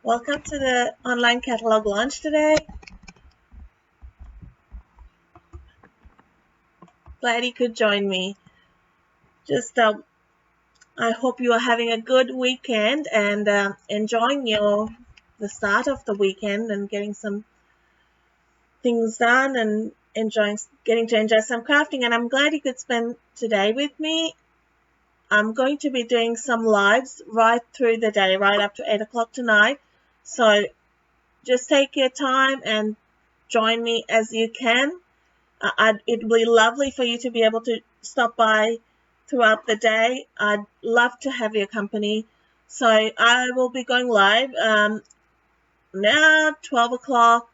Welcome to the online catalog launch today. Glad you could join me. I hope you are having a good weekend and enjoying the start of the weekend and getting some things done and getting to enjoy some crafting. And I'm glad you could spend today with me. I'm going to be doing some lives right through the day, right up to 8 o'clock tonight. So just take your time and join me as you can. It'd be lovely for you to be able to stop by throughout the day. I'd love to have your company. So I will be going live now 12 o'clock,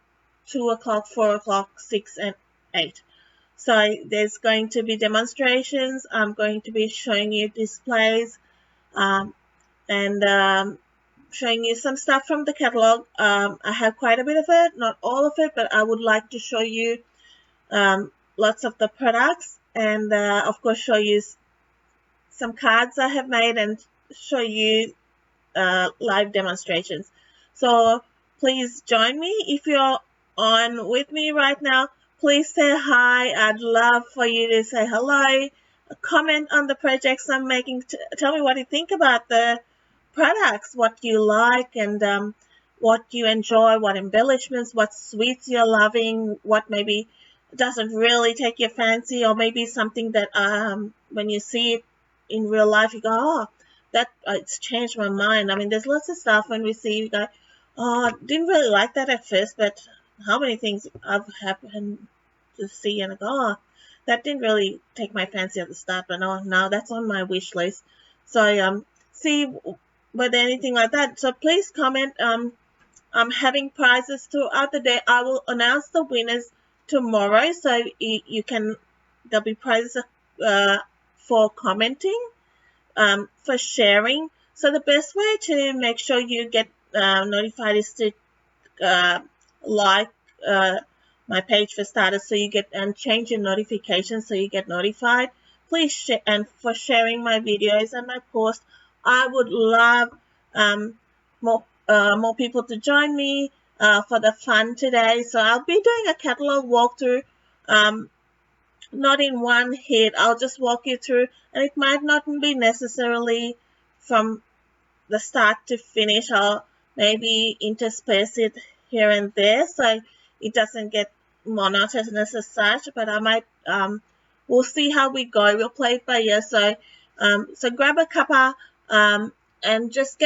2 o'clock, 4 o'clock, 6 and 8. So there's going to be demonstrations. I'm going to be showing you displays and showing you some stuff from the catalog. I have quite a bit of it, not all of it, but I would like to show you lots of the products and of course show you some cards I have made and show you live demonstrations. So please join me. If you're on with me right now, please say hi. I'd love for you to say hello, comment on the projects I'm making, tell me what you think about the products, what you like and what you enjoy, what embellishments, what sweets you're loving, what maybe doesn't really take your fancy, or maybe something that when you see it in real life you go, oh, that it's changed my mind. I mean, there's lots of stuff when we see you go, oh, I didn't really like that at first, but how many things I've happened to see and go, oh, that didn't really take my fancy at the start, but no, now that's on my wish list. So see whether anything like that. So please comment. I'm having prizes throughout the day. I will announce the winners tomorrow, so there'll be prizes for commenting, for sharing. So the best way to make sure you get notified is to like my page for starters, so you get and change your notifications so you get notified. Please share, and for sharing my videos and my posts. I would love more people to join me for the fun today. So I'll be doing a catalog walkthrough, not in one hit. I'll just walk you through, and it might not be necessarily from the start to finish. I'll maybe intersperse it here and there so it doesn't get monotonous as such, but I might we'll see how we go. We'll play it by ear. So grab a cuppa and just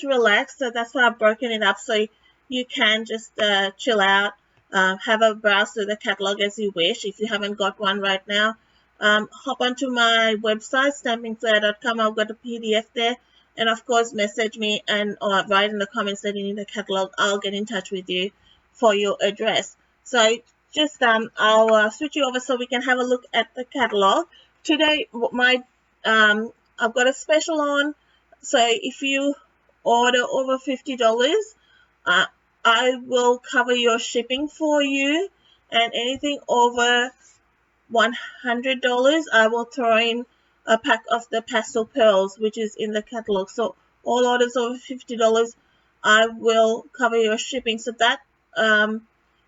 relax. So that's why I've broken it up, so you can just chill out, have a browse through the catalog as you wish. If you haven't got one right now, hop onto my website, stampinflair.com. I've got a PDF there, and of course message me or write in the comments that you need a catalog. I'll get in touch with you for your address. So just I'll switch you over so we can have a look at the catalog today. I've got a special on, so if you order over $50, I will cover your shipping for you, and anything over $100, I will throw in a pack of the pastel pearls, which is in the catalog. So all orders over $50, I will cover your shipping. So that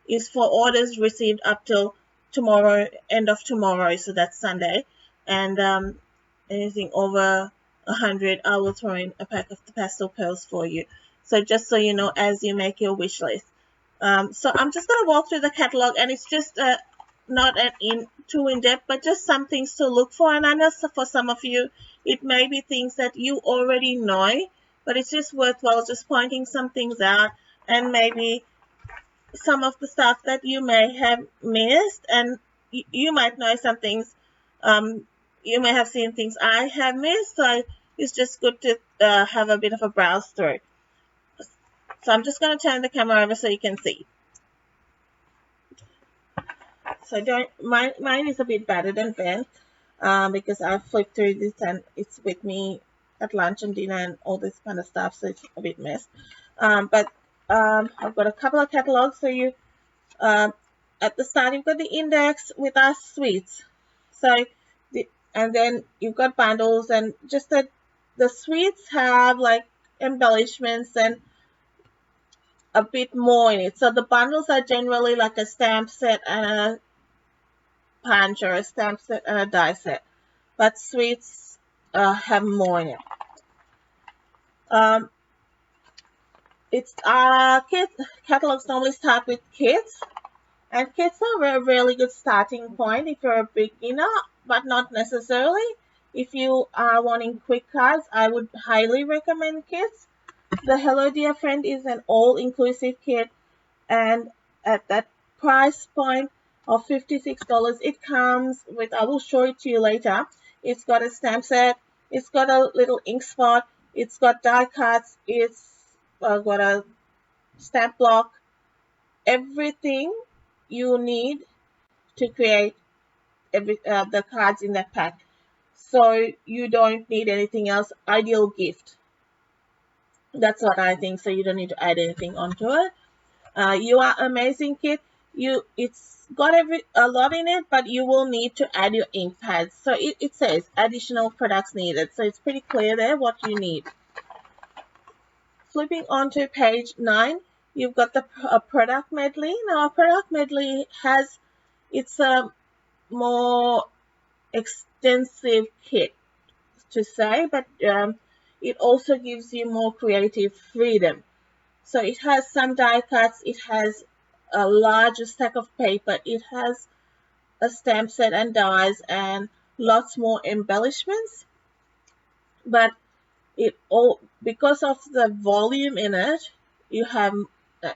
is for orders received up till tomorrow, end of tomorrow, so that's Sunday. And anything over 100, I will throw in a pack of the pastel pearls for you. So just so you know, as you make your wish list. So I'm just going to walk through the catalog, and it's just not too in-depth, but just some things to look for. And I know for some of you, it may be things that you already know, but it's just worthwhile just pointing some things out, and maybe some of the stuff that you may have missed, and you might know some things. You may have seen things I have missed, so it's just good to have a bit of a browse through. So I'm just going to turn the camera over so you can see. So mine is a bit battered and bent because I flipped through this and it's with me at lunch and dinner and all this kind of stuff, so it's a bit messed. But I've got a couple of catalogs for you. At the start, you've got the index with our sweets. And then you've got bundles, and just the sweets have like embellishments and a bit more in it. So the bundles are generally like a stamp set and a punch, or a stamp set and a die set, but sweets have more in it. It's catalogs normally start with kits, and kits are a really good starting point if you're a beginner, but not necessarily. If you are wanting quick cards, I would highly recommend kits. The Hello Dear Friend is an all-inclusive kit, and at that price point of $56, it comes with, I will show it to you later, it's got a stamp set, it's got a little ink spot, it's got die cuts, it's got a stamp block, everything you need to create the cards in that pack. So you don't need anything else. Ideal gift. That's what I think. So you don't need to add anything onto it. You are amazing, kid. It's got a lot in it, but you will need to add your ink pads. So it says additional products needed. So it's pretty clear there what you need. Flipping on to page 9, you've got the product medley. Now, a product medley it's a more extensive kit to say, but it also gives you more creative freedom. So it has some die cuts, it has a larger stack of paper, it has a stamp set and dies, and lots more embellishments. But because of the volume in it, you have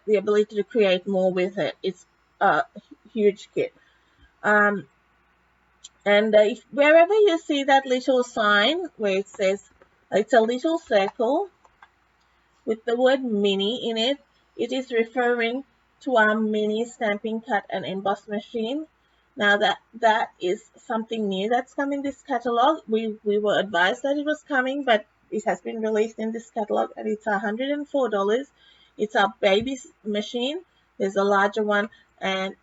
the ability to create more with it. It's a huge kit. And wherever you see that little sign where it says, it's a little circle with the word mini in it, it is referring to our mini stamping cut and emboss machine. Now that is something new that's coming this catalog. We were advised that it was coming, but it has been released in this catalog, and it's $104. It's our baby machine. There's a larger one, and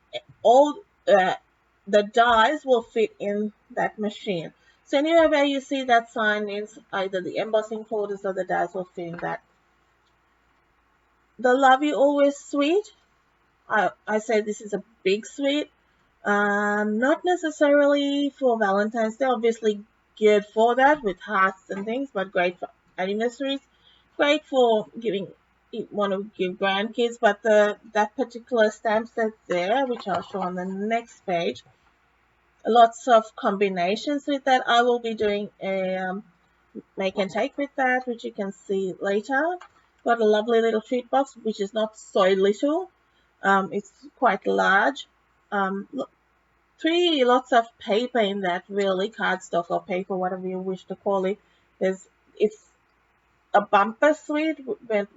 all the dies will fit in that machine. So anywhere where you see that sign means either the embossing folders or the dies will fit in that. The Love You Always suite, I say this is a big suite. Not necessarily for Valentine's Day, obviously geared for that with hearts and things, but great for anniversaries. Great for want to give grandkids, but that particular stamp set there, which I'll show on the next page, lots of combinations with that. I will be doing a make and take with that, which you can see later. Got a lovely little treat box, which is not so little. It's quite large. Lots of paper in that, really, cardstock or paper, whatever you wish to call it. It's a bumper suite. With,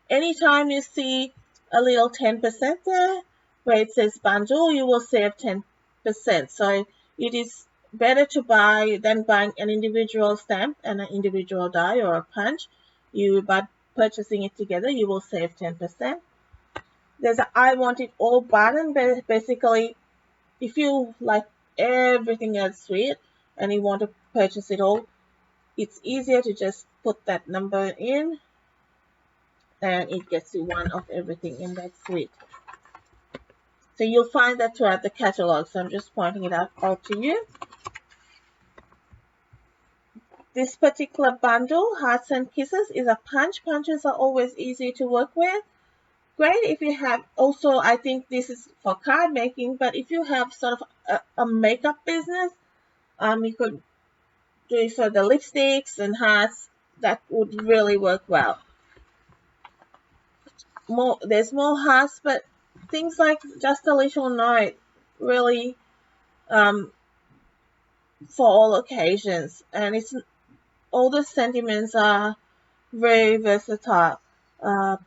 anytime you see a little 10% there, where it says bundle, you will save 10%. So it is better to buy than buying an individual stamp and an individual die or a punch. By purchasing it together, you will save 10%. There's a I Want It All button. Basically, if you like everything else sweet and you want to purchase it all, it's easier to just put that number in, and it gets you one of everything in that suite. So you'll find that throughout the catalog. So I'm just pointing it out to you. This particular bundle, Hearts and Kisses, is a punch. Punches are always easy to work with. Great if you have, also I think this is for card making, but if you have sort of a makeup business, you could do it for the lipsticks and hearts. That would really work well. There's more hearts, but things like Just a Little Note, really for all occasions, and all the sentiments are very versatile.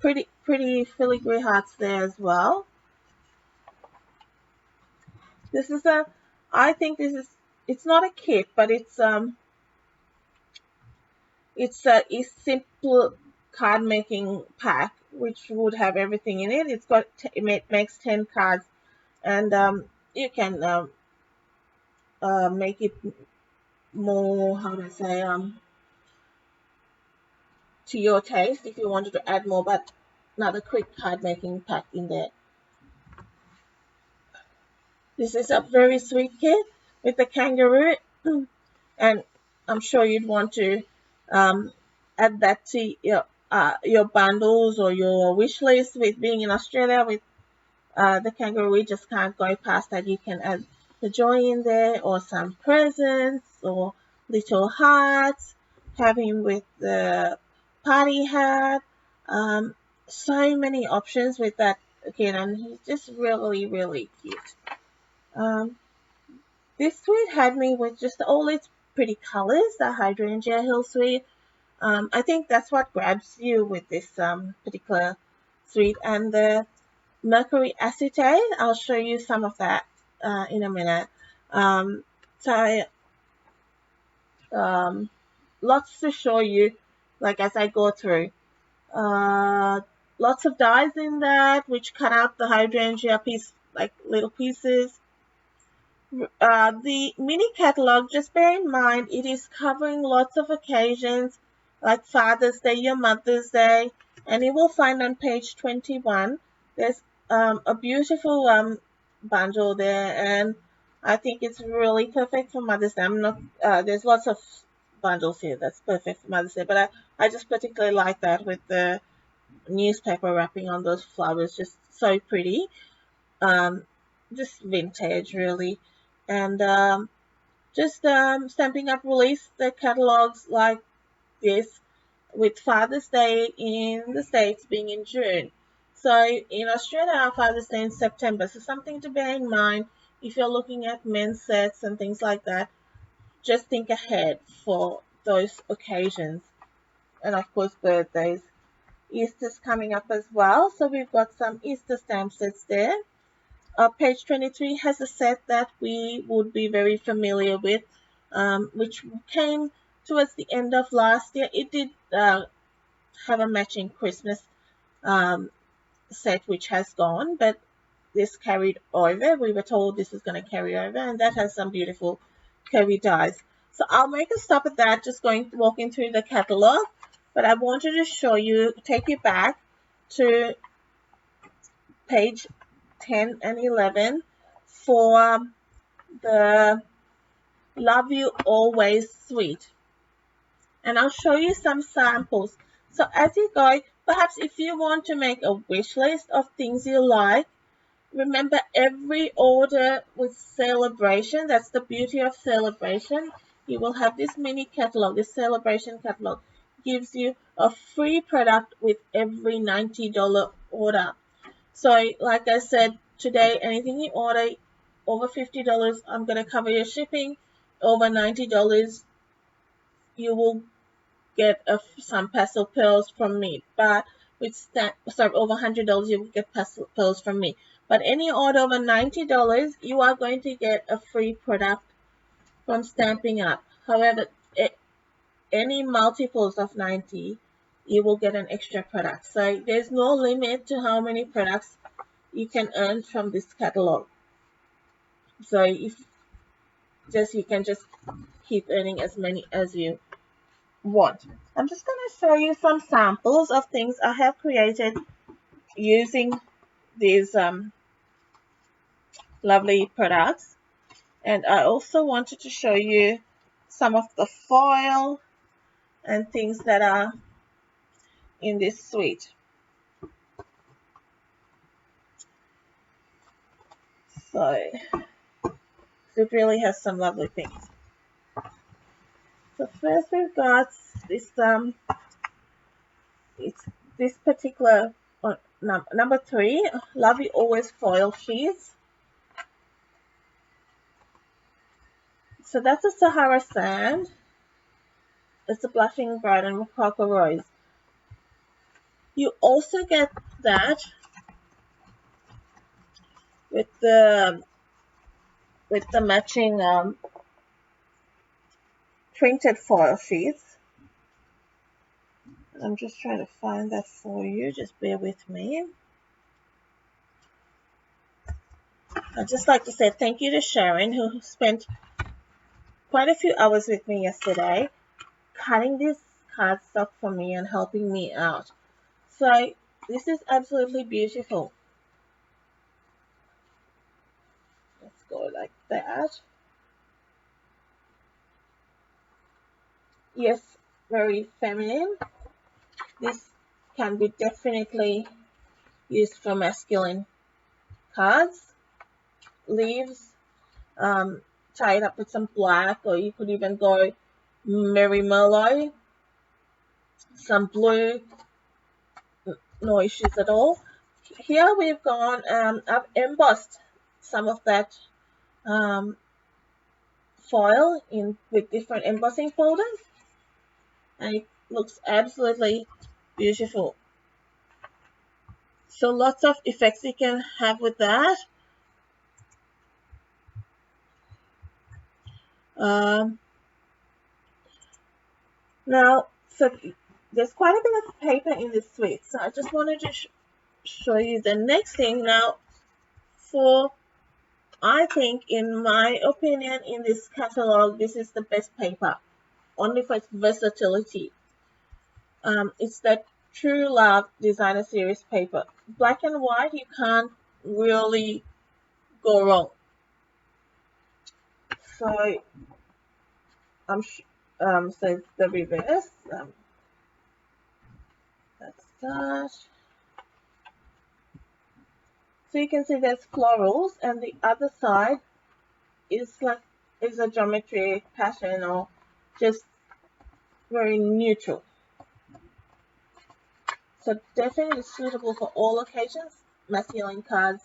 Pretty filigree hearts there as well. I think it's not a kit, but it's a simple card making pack, which would have everything in it. It makes 10 cards, and you can make it more, how do I say, to your taste if you wanted to add more, but another quick card making pack in there. This is a very sweet kit with the kangaroo, and I'm sure you'd want to add that to your bundles or your wish list. With being in Australia, with the kangaroo, we just can't go past that. You can add the joy in there, or some presents, or little hearts. Have him with the party hat. So many options with that kid, and he's just really, really cute. Um, this suite had me with just all its pretty colors, the Hydrangea Hill suite. I think that's what grabs you with this particular suite. And the Mercury acetate, I'll show you some of that in a minute. So lots to show you, like as I go through. Lots of dies in that, which cut out the hydrangea piece, like little pieces. The mini catalog, just bear in mind, it is covering lots of occasions like Father's Day, your Mother's Day, and you will find on page 21, there's a beautiful bundle there, and I think it's really perfect for Mother's Day. There's lots of bundles here that's perfect for Mother's Day, but I just particularly like that with the newspaper wrapping on those flowers, just so pretty. Just vintage, really. And Stampin' Up! Released the catalogs like this, with Father's Day in the States being in June. So in Australia, our Father's Day in September. So something to bear in mind if you're looking at men's sets and things like that. Just think ahead for those occasions. And of course, birthdays. Easter's coming up as well. So we've got some Easter stamp sets there. Page 23 has a set that we would be very familiar with, which came towards the end of last year. It did have a matching Christmas set, which has gone, but this carried over. We were told this was going to carry over, and that has some beautiful curvy dies. So I'll make a stop at that, just walking through the catalog, but I wanted to show you, take you back to page 10 and 11 for the Love You Always suite. And I'll show you some samples. So as you go, perhaps if you want to make a wish list of things you like, remember every order with Sale-A-Bration, that's the beauty of Sale-A-Bration, you will have this mini catalog. This Sale-A-Bration catalog gives you a free product with every $90 order. So like I said, today, anything you order over $50, I'm going to cover your shipping. Over $90, you will get some pastel pearls from me. But over $100, you will get pastel pearls from me. But any order over $90, you are going to get a free product from Stampin' Up. However, any multiples of 90, you will get an extra product. So there's no limit to how many products you can earn from this catalog. So you can just keep earning as many as you want. I'm just going to show you some samples of things I have created using these lovely products. And I also wanted to show you some of the foil and things that are in this suite. So it really has some lovely things. So first we've got this it's this particular number 3, Love You Always foil sheets. So that's a Sahara Sand. It's a Blushing Bride and Rococo Rose. You also get that with the matching printed foil sheets. I'm just trying to find that for you. Just bear with me. I'd just like to say thank you to Sharon, who spent quite a few hours with me yesterday cutting this cardstock for me and helping me out. So This is absolutely beautiful. Let's go like that. Yes, very feminine. This can be definitely used for masculine cards, leaves, tie it up with some black, or you could even go Merry Merlot, some blue, no issues at all. Here we've gone, I've embossed some of that foil in with different embossing folders, and it looks absolutely beautiful. So lots of effects you can have with that. Um, Now, so there's quite a bit of paper in this suite, so I just wanted to show you the next thing. Now, for I think, in my opinion, in this catalog, this is the best paper, only for its versatility. It's that True Love Designer Series paper. Black and white, you can't really go wrong. So, so the reverse. That's that. So you can see there's florals, and the other side is a geometry pattern, or just very neutral. So definitely suitable for all occasions. Masculine cards,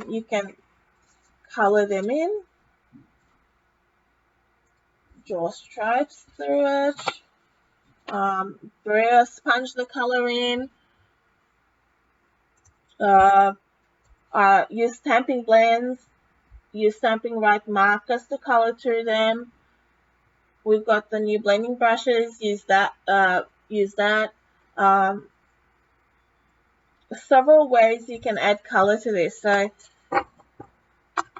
you can color them in, draw stripes through it, braille sponge the color in, use stamping blends, use stamping right markers to color through them. We've got the new blending brushes, use that. Several ways you can add color to this. So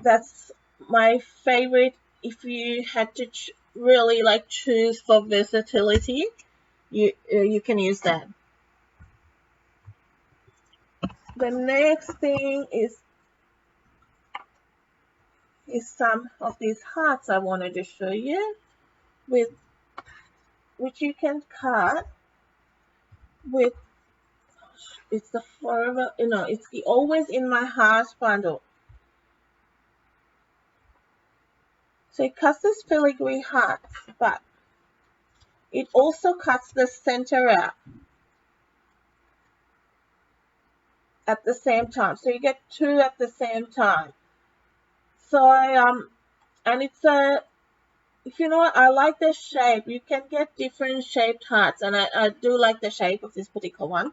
that's my favorite. If you had to really choose for versatility, you can use that. The next thing is some of these hearts I wanted to show you, which you can cut with. It's the forever, it's the Always in My Heart bundle. So it cuts this filigree heart, but it also cuts the center out at the same time. So you get two at the same time. So and it's if you know what, I like the shape. You can get different shaped hearts, and I do like the shape of this particular one.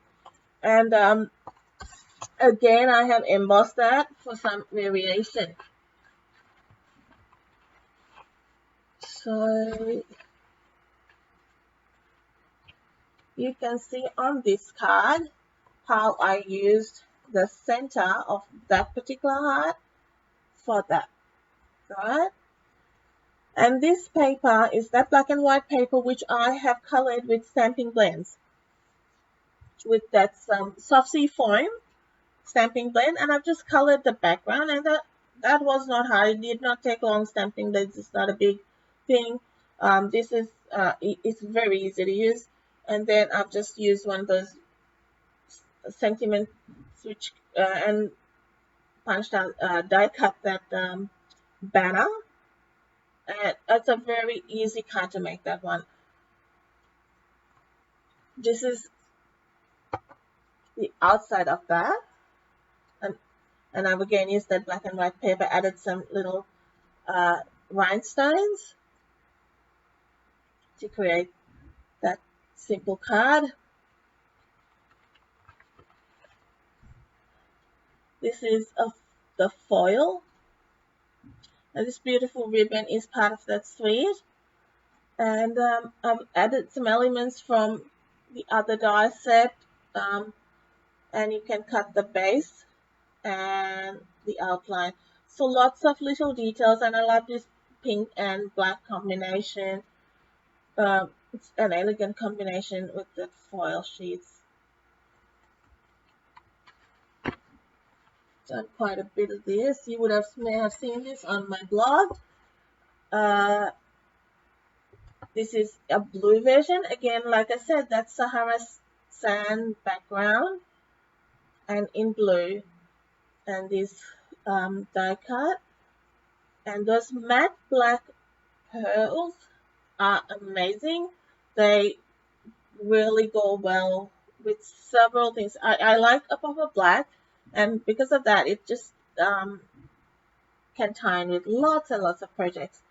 And again, I have embossed that for some variation. So you can see on this card how I used the center of that particular heart for that, right? And this paper is that black and white paper which I have colored with stamping blends, with that soft sea foam stamping blend, and I've just colored the background, and that was not hard. It did not take long. Stamping blends is not a big thing. This is it's very easy to use, and then I've just used one of those sentiment switch and punched out die cut that banner, and it's a very easy card to make that one. This is the outside of that, and I've again used that black and white paper, added some little rhinestones to create that simple card. This is the foil, and this beautiful ribbon is part of that suite. And I've added some elements from the other die set, and you can cut the base and the outline. So lots of little details, and I love this pink and black combination. It's an elegant combination with the foil sheets. done quite a bit of this. You may have seen this on my blog. This is a blue version. Again, like I said, that's Sahara sand background and in blue. And this die cut. And those matte black pearls are amazing. They really go well with several things. I like a puffer black, and because of that, it just can tie in with lots and lots of projects.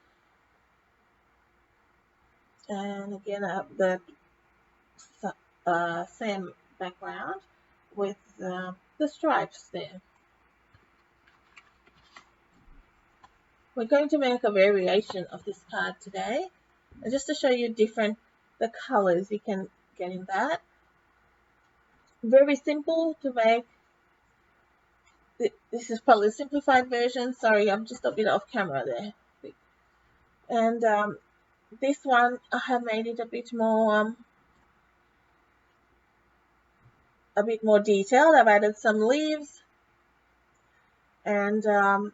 And again, I have the same background with the stripes there. We're going to make a variation of this card today, and just to show you the colors you can get in that. Very simple to make. This is probably a simplified version. Sorry, I'm just a bit off camera there. And this one, I have made it a bit more detailed. I've added some leaves and a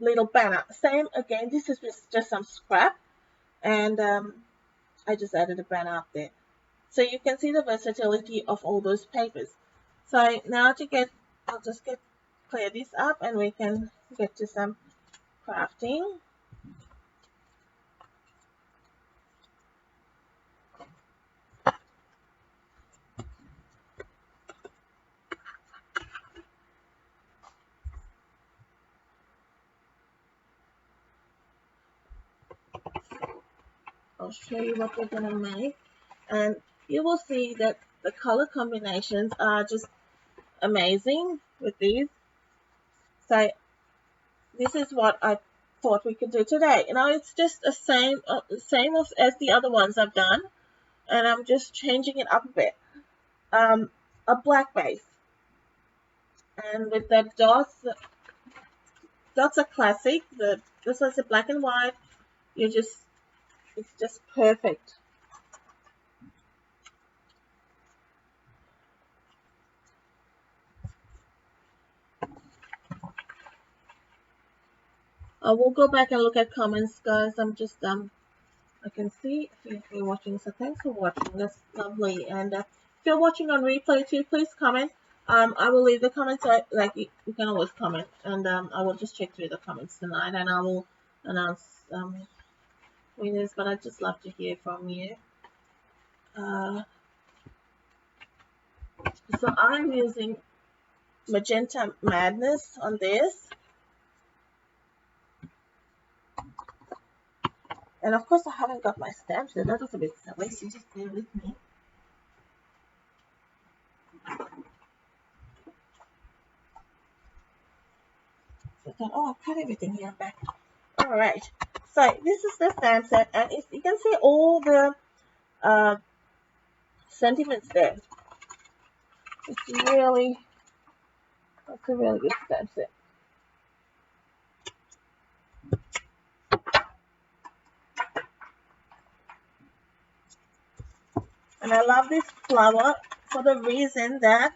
little banner. Same again. This is just some scrap, and I just added a banner up there, so you can see the versatility of all those papers. So now I'll just clear this up, and we can get to some crafting. I'll show you what we're going to make, and you will see that the color combinations are just amazing with these. So this is what I thought we could do today. You know, it's just the same as the other ones I've done, and I'm just changing it up a bit. A black base, and with the dots are classic. This is a black and white. It's just perfect. I will go back and look at comments, guys. I'm just I can see if you're watching, so thanks for watching. That's lovely. And if you're watching on replay too, please comment. I will leave the comments, like you can always comment, and I will just check through the comments tonight, and I will announce winners. But I'd just love to hear from you. So I'm using Magenta Madness on this. And of course I haven't got my stamps, so that was a bit silly, so just bear with me. Oh, I've cut everything here back. Alright, so this is the stamp set, and you can see all the sentiments there. That's a really good stamp set. And I love this flower for the reason that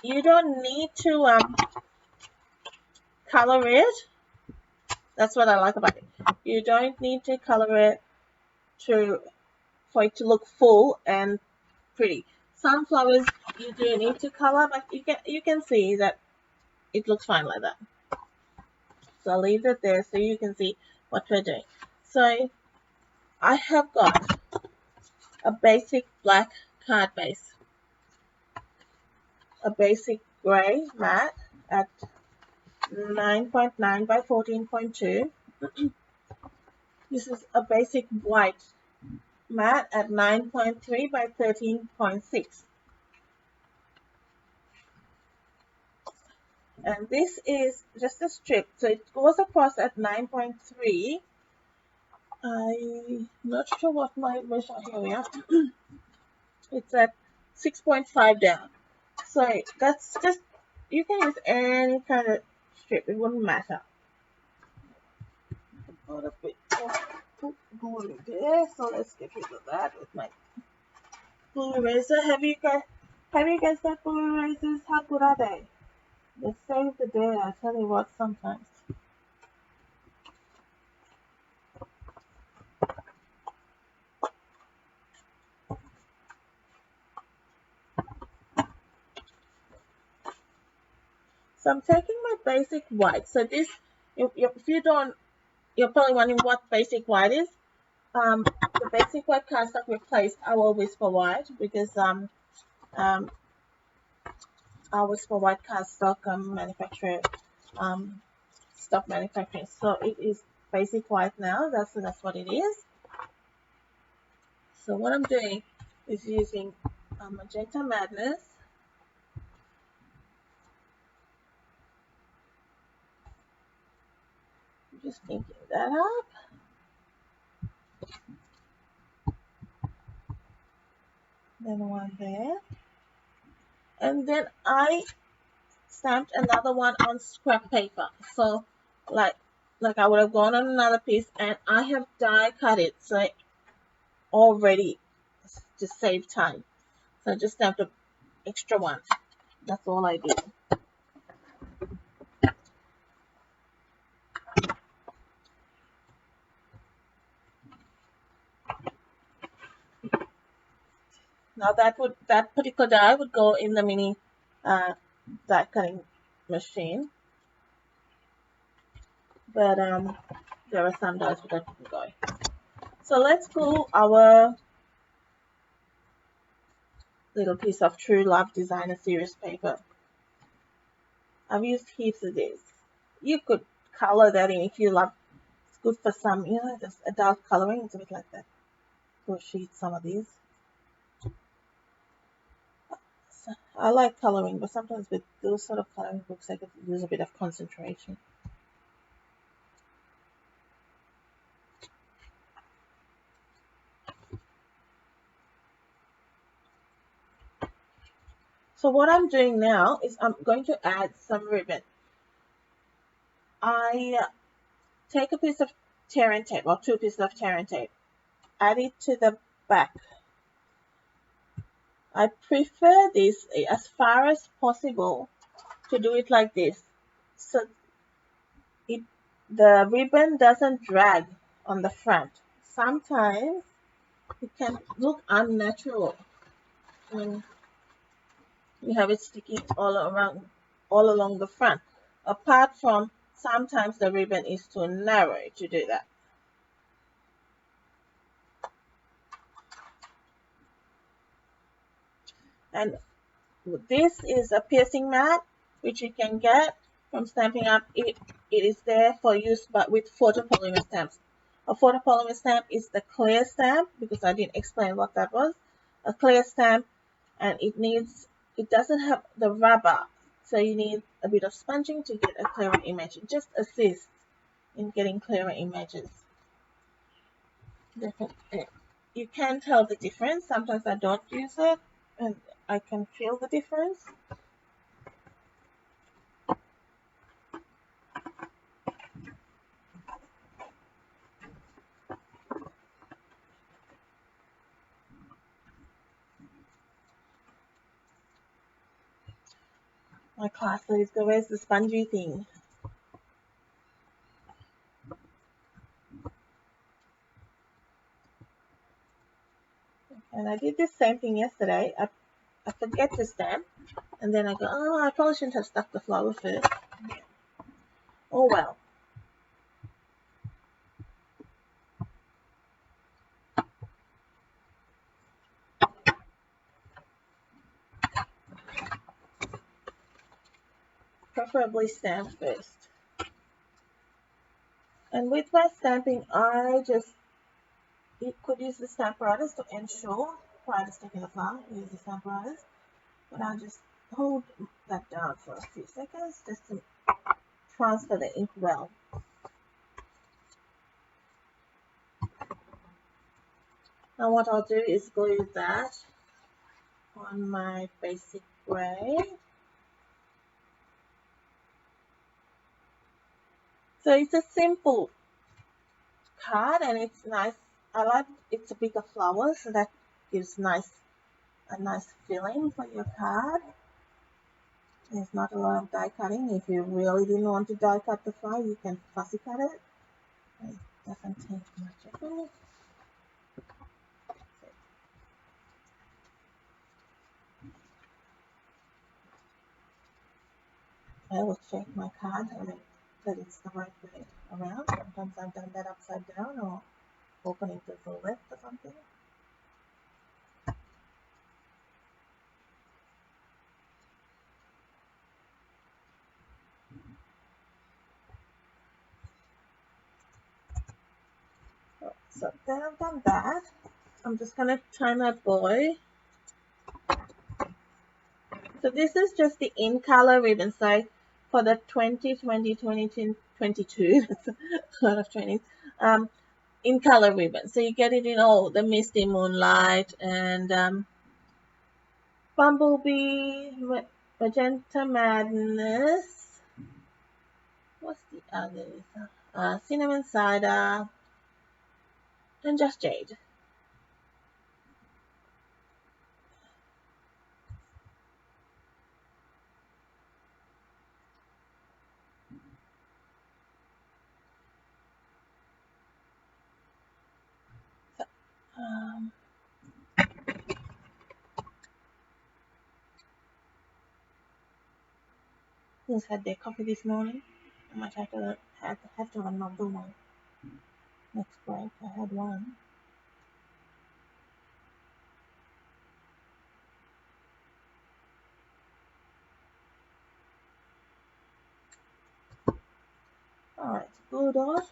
you don't need to color it. That's what I like about it. You don't need to color it for it to look full and pretty. Some flowers you do need to color, but you can see that it looks fine like that. So I'll leave it there so you can see what we're doing. So I have got a basic black card base, a basic gray matte at 9.9 by 14.2. This is a basic white matte at 9.3 by 13.6. And this is just a strip, so it goes across at 9.3. I'm not sure what my measure here we are. It's at 6.5 down. So that's just, you can use any kind of strip, it wouldn't matter. Got a bit of glue there, so let's get rid of that with my glue eraser. Have you guys got glue erasers? How good are they? They save the day, I tell you what, sometimes. So I'm taking my basic white. So this, if you don't, you're probably wondering what basic white is. The basic white cardstock replaced our Whisper White because um, our Whisper White cardstock manufacturer stopped manufacturing. So it is basic white now. That's what it is. So what I'm doing is using Magenta Madness. Just inking that up. Then one there. And then I stamped another one on scrap paper. So like I would have gone on another piece, and I have die cut it so already to save time. So I just stamped an extra one. That's all I did. Now that particular die would go in the mini die cutting machine, but there are some dies that didn't go. So let's glue our little piece of True Love Designer Series paper. I've used heaps of this. You could color that in if you love. It's good for some, just adult coloring. It's a bit like that. Go sheet some of these. So I like coloring, but sometimes with those sort of coloring books, I could use a bit of concentration. So what I'm doing now is I'm going to add some ribbon. I take a piece of tear and tape, or two pieces of tear and tape, add it to the back. I prefer this as far as possible to do it like this, so the ribbon doesn't drag on the front. Sometimes it can look unnatural when you have it sticking all along the front. Apart from sometimes the ribbon is too narrow to do that. And this is a piercing mat which you can get from Stampin' Up. It is there for use, but with photopolymer stamps. A photopolymer stamp is the clear stamp, because I didn't explain what that was. A clear stamp, and it doesn't have the rubber, so you need a bit of sponging to get a clearer image. It just assists in getting clearer images. Definitely. You can tell the difference. Sometimes I don't use it, and I can feel the difference. My class leads go, where's the spongy thing? And I did this same thing yesterday. I forget to stamp, and then I go, oh, I probably shouldn't have stuck the flower first. Oh well. Preferably stamp first. And with my stamping, I just could use the stamp writers to ensure prior to sticking the flower, use the stamp writers. But I'll just hold that down for a few seconds just to transfer the ink well. Now what I'll do is glue that on my basic gray. So it's a simple card, and it's nice. I like it's a bigger flower, so that gives a nice feeling for your card. There's not a lot of die cutting. If you really didn't want to die cut the fly, you can fussy cut it. It doesn't take much effort. I will check my card that it's the right way around. Sometimes I've done that upside down or opening to the left or something. So then I've done that. I'm just going to tie my boy. So this is just the in color ribbon side for the 2020-2022. That's a lot of 20s. In color ribbon. So you get it in all the Misty Moonlight and Bumblebee, Magenta Madness. What's the others? Cinnamon Cider and Just Jade. Who's had their coffee this morning? I might have to have another one next break. I had one. Alright, good on.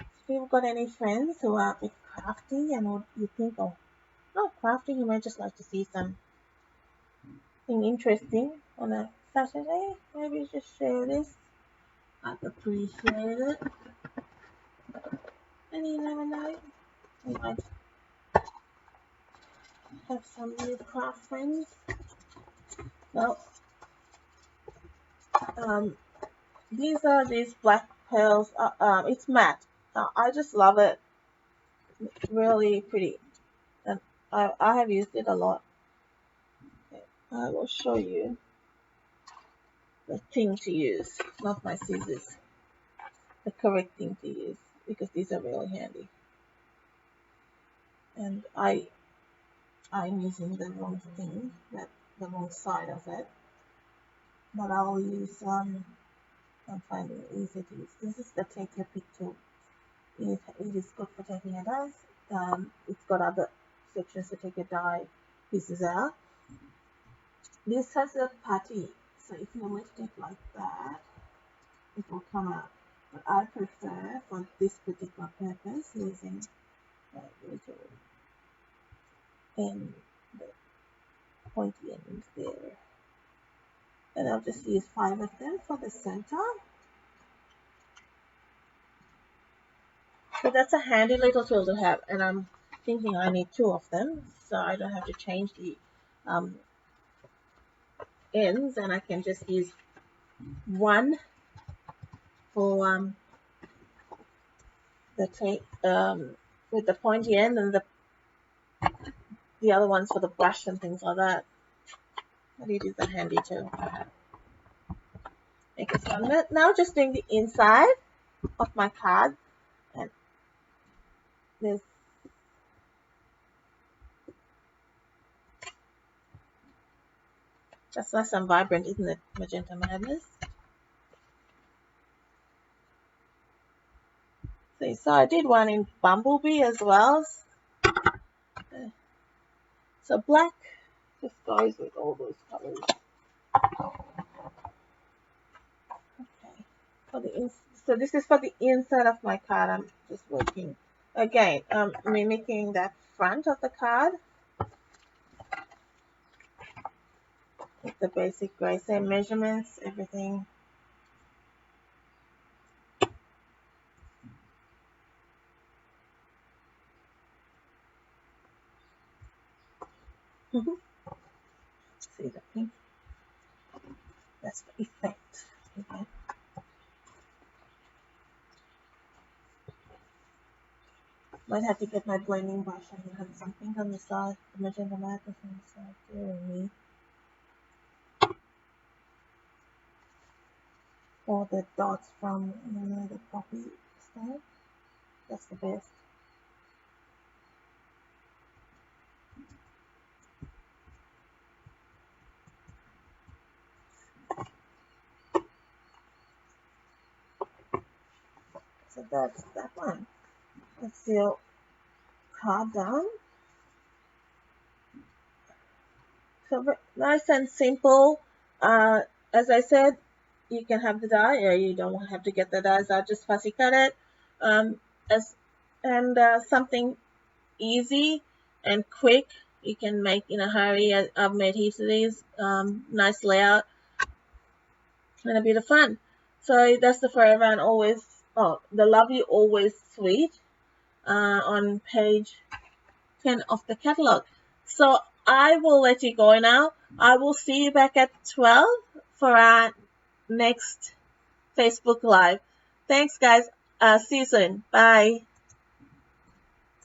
If you've got any friends who are a bit crafty and you think, oh, not crafty, you might just like to see something interesting on a Saturday, maybe just share this. I'd appreciate it. And you never know, we might have some new craft friends. Well, these are these black pearls. It's matte. I just love it. It's really pretty, and I have used it a lot. Okay, I will show you the thing to use, not my scissors. The correct thing to use, because these are really handy. And I'm using the wrong thing, the wrong side of it. But I'll use I'm finding it easy to use. This is the take your pick tool. It is good for taking a dice. It's got other sections to take your die pieces out. This has a patty, so if you lift it like that, it will come out. But I prefer, for this particular purpose, using the little end, the pointy end there. And I'll just use 5 of them for the center. So that's a handy little tool to have, and I'm thinking I need 2 of them, so I don't have to change the ends, and I can just use 1 for the tape with the pointy end, and the other ones for the brush and things like that. But it is a handy tool. Okay, so I'm now just doing the inside of my card, and there's that's nice and vibrant, isn't it? Magenta Madness. See, so I did one in Bumblebee as well. So black just goes with all those colors. Okay. So this is for the inside of my card. I'm just working again, mimicking that front of the card with the basic gray, same measurements, everything. See the pink? That's the effect. Okay. Might have to get my blending brush and have some pink on the side, the magenta markers on the side, dearing me. Or the dots from the poppy stamp. That's the best. So that's that one. That's your card done. So nice and simple. As I said, you can have the die, or you don't have to get the dies out. Just fussy cut it. As and something easy and quick you can make in a hurry. I've made heaps of these. Nice layout and a bit of fun. So that's the Forever and Always. Oh, the Love You Always Sweet on page 10 of the catalog. So I will let you go now. I will see you back at 12 for our next Facebook Live. Thanks, guys. See you soon. Bye.